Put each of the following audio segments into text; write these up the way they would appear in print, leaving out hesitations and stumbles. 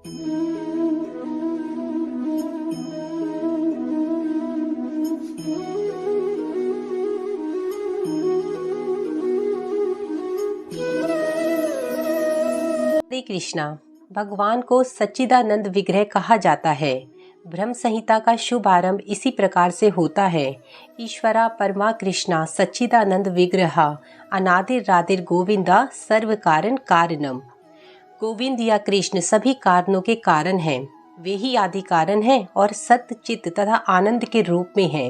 हरे कृष्णा। भगवान को सच्चिदानंद विग्रह कहा जाता है। ब्रह्म संहिता का शुभ आरंभ इसी प्रकार से होता है। ईश्वरा परमा कृष्णा सच्चिदानंद विग्रह अनादिर राधिर गोविंदा सर्व कारण कारणम। गोविंद या कृष्ण सभी कारणों के कारण हैं। वे ही आदि कारण हैं और सत्य चित्त तथा आनंद के रूप में हैं।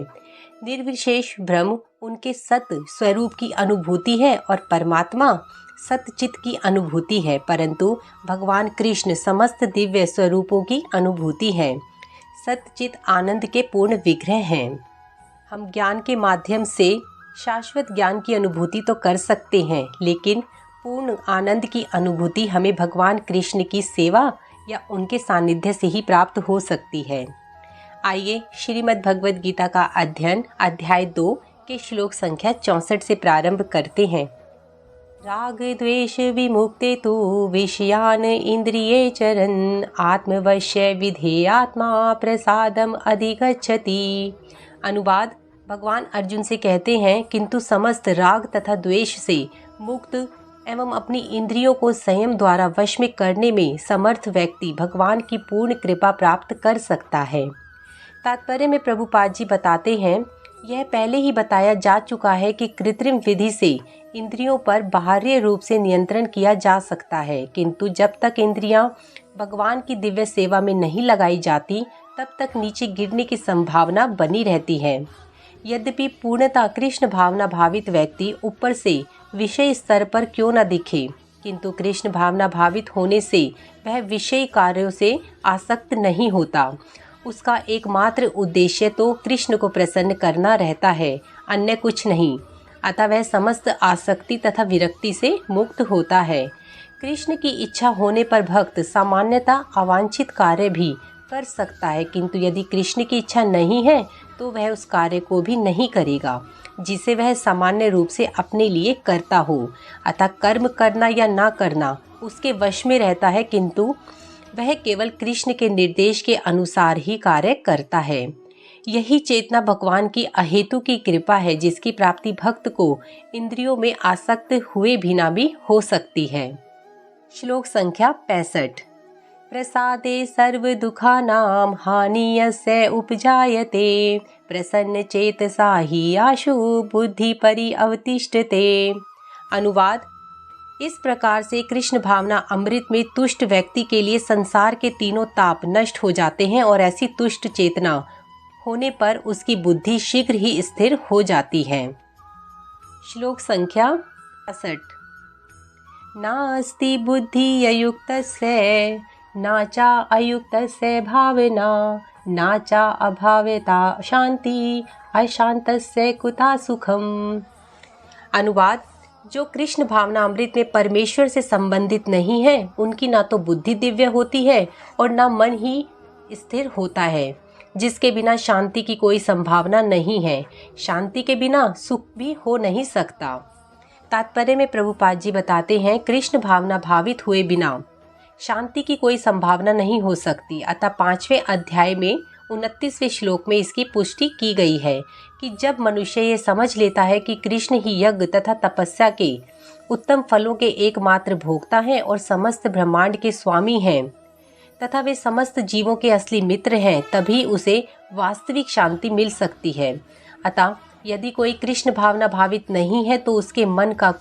निर्विशेष ब्रह्म उनके सत्य स्वरूप की अनुभूति है और परमात्मा सत्यचित की अनुभूति है, परंतु भगवान कृष्ण समस्त दिव्य स्वरूपों की अनुभूति है। सत्यचित आनंद के पूर्ण विग्रह हैं। हम ज्ञान के माध्यम से शाश्वत ज्ञान की अनुभूति तो कर सकते हैं, लेकिन पूर्ण आनंद की अनुभूति हमें भगवान कृष्ण की सेवा या उनके सानिध्य से ही प्राप्त हो सकती है। आइए श्रीमद् भगवद गीता का अध्ययन अध्याय 2 के श्लोक संख्या 64 से प्रारंभ करते हैं। राग द्वेष विमुक्ते तो विषयान इंद्रिये चरन् आत्मवश्य विधेयात्मा प्रसादम अधिगच्छति। अनुवाद। भगवान अर्जुन से कहते हैं, किंतु समस्त राग तथा द्वेष से मुक्त एवं अपनी इंद्रियों को संयम द्वारा वश में करने में समर्थ व्यक्ति भगवान की पूर्ण कृपा प्राप्त कर सकता है। तात्पर्य में प्रभुपाद जी बताते हैं, यह पहले ही बताया जा चुका है कि कृत्रिम विधि से इंद्रियों पर बाहरी रूप से नियंत्रण किया जा सकता है, किंतु जब तक इंद्रियां भगवान की दिव्य सेवा में नहीं लगाई जाती तब तक नीचे गिरने की संभावना बनी रहती है। यद्यपि पूर्णतः कृष्ण भावना भावित व्यक्ति ऊपर से विषय स्तर पर क्यों न दिखे, किंतु कृष्ण भावना भावित होने से वह विषय कार्यों से आसक्त नहीं होता। उसका एकमात्र उद्देश्य तो कृष्ण को प्रसन्न करना रहता है, अन्य कुछ नहीं। अतः वह समस्त आसक्ति तथा विरक्ति से मुक्त होता है। कृष्ण की इच्छा होने पर भक्त सामान्यतः अवांछित कार्य भी कर सकता है, किंतु यदि कृष्ण की इच्छा नहीं है तो वह उस कार्य को भी नहीं करेगा जिसे वह सामान्य रूप से अपने लिए करता हो। अतः कर्म करना या ना करना उसके वश में रहता है, किंतु वह केवल कृष्ण के निर्देश के अनुसार ही कार्य करता है। यही चेतना भगवान की अहेतु की कृपा है, जिसकी प्राप्ति भक्त को इंद्रियों में आसक्त हुए बिना भी हो सकती है। श्लोक संख्या 65। प्रसादे सर्व दुखानां हानियस्य उपजायते प्रसन्न चेतसा हि आशु बुद्धि परिअवतिष्ठते। अनुवाद। इस प्रकार से कृष्ण भावना अमृत में तुष्ट व्यक्ति के लिए संसार के तीनों ताप नष्ट हो जाते हैं और ऐसी तुष्ट चेतना होने पर उसकी बुद्धि शीघ्र ही स्थिर हो जाती है। श्लोक संख्या 66। नास्ति बुद्धि अयुक्तस्य ना चा अयुक्तस्य भावना ना चा अभावेता शांति अशांतस्य कुता सुखम। अनुवाद। जो कृष्ण भावना अमृत में परमेश्वर से संबंधित नहीं है, उनकी ना तो बुद्धि दिव्य होती है और ना मन ही स्थिर होता है, जिसके बिना शांति की कोई संभावना नहीं है। शांति के बिना सुख भी हो नहीं सकता। तात्पर्य में प्रभुपाद जी बताते हैं, कृष्ण भावना भावित हुए बिना शांति की कोई संभावना नहीं हो सकती। अतः 5वें अध्याय में 29वें श्लोक में इसकी पुष्टि की गई है कि जब मनुष्य ये समझ लेता है कि कृष्ण ही यज्ञ तथा तपस्या के उत्तम फलों के एकमात्र भोक्ता हैं और समस्त ब्रह्मांड के स्वामी हैं तथा वे समस्त जीवों के असली मित्र हैं, तभी उसे वास्तविक शांति मिल सकती है। अतः यदि कोई कृष्ण भावना भावित नहीं है तो उसके मन का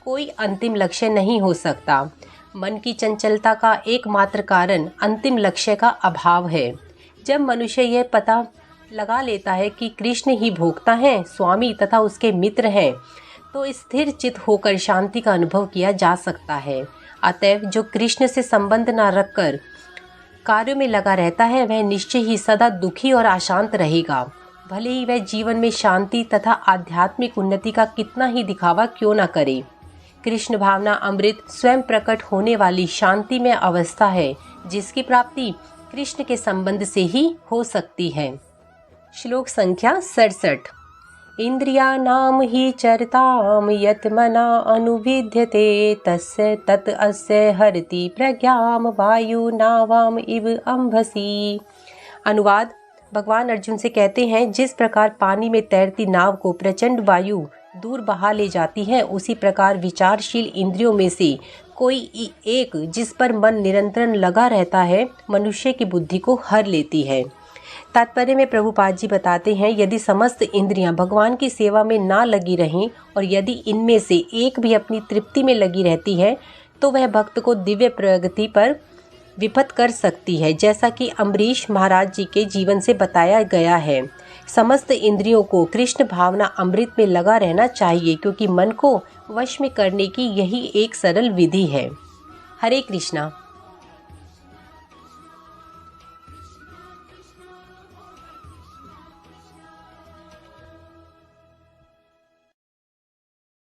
कोई अंतिम लक्ष्य नहीं हो सकता। मन की चंचलता का एकमात्र कारण अंतिम लक्ष्य का अभाव है। जब मनुष्य यह पता लगा लेता है कि कृष्ण ही भोक्ता हैं, स्वामी तथा उसके मित्र हैं, तो स्थिर चित होकर शांति का अनुभव किया जा सकता है। अतएव जो कृष्ण से संबंध न रखकर कार्यों में लगा रहता है, वह निश्चय ही सदा दुखी और अशांत रहेगा, भले ही वह जीवन में शांति तथा आध्यात्मिक उन्नति का कितना ही दिखावा क्यों न करे। कृष्ण भावना अमृत स्वयं प्रकट होने वाली शांतिमय अवस्था है, जिसकी प्राप्ति कृष्ण के संबंध से ही हो सकती है। श्लोक संख्या 67। इंद्रियाणां हि चरतां यत् मना अनुविद्यते तस्य तत् अस्य हरति प्रज्ञां वायुनावाम इव अंभसी। अनुवाद: भगवान अर्जुन से कहते हैं, जिस प्रकार पानी में तैरती नाव को प्रचंड वायु दूर बहा ले जाती है, उसी प्रकार विचारशील इंद्रियों में से कोई एक जिस पर मन निरंतर लगा रहता है, मनुष्य की बुद्धि को हर लेती है। तात्पर्य में प्रभुपाद जी बताते हैं, यदि समस्त इंद्रियां भगवान की सेवा में ना लगी रहें और यदि इनमें से एक भी अपनी तृप्ति में लगी रहती है, तो वह भक्त को दिव्य प्रगति पर विपथ कर सकती है, जैसा कि अम्बरीश महाराज जी के जीवन से बताया गया है। समस्त इंद्रियों को कृष्ण भावना अमृत में लगा रहना चाहिए, क्योंकि मन को वश में करने की यही एक सरल विधि है। हरे कृष्णा।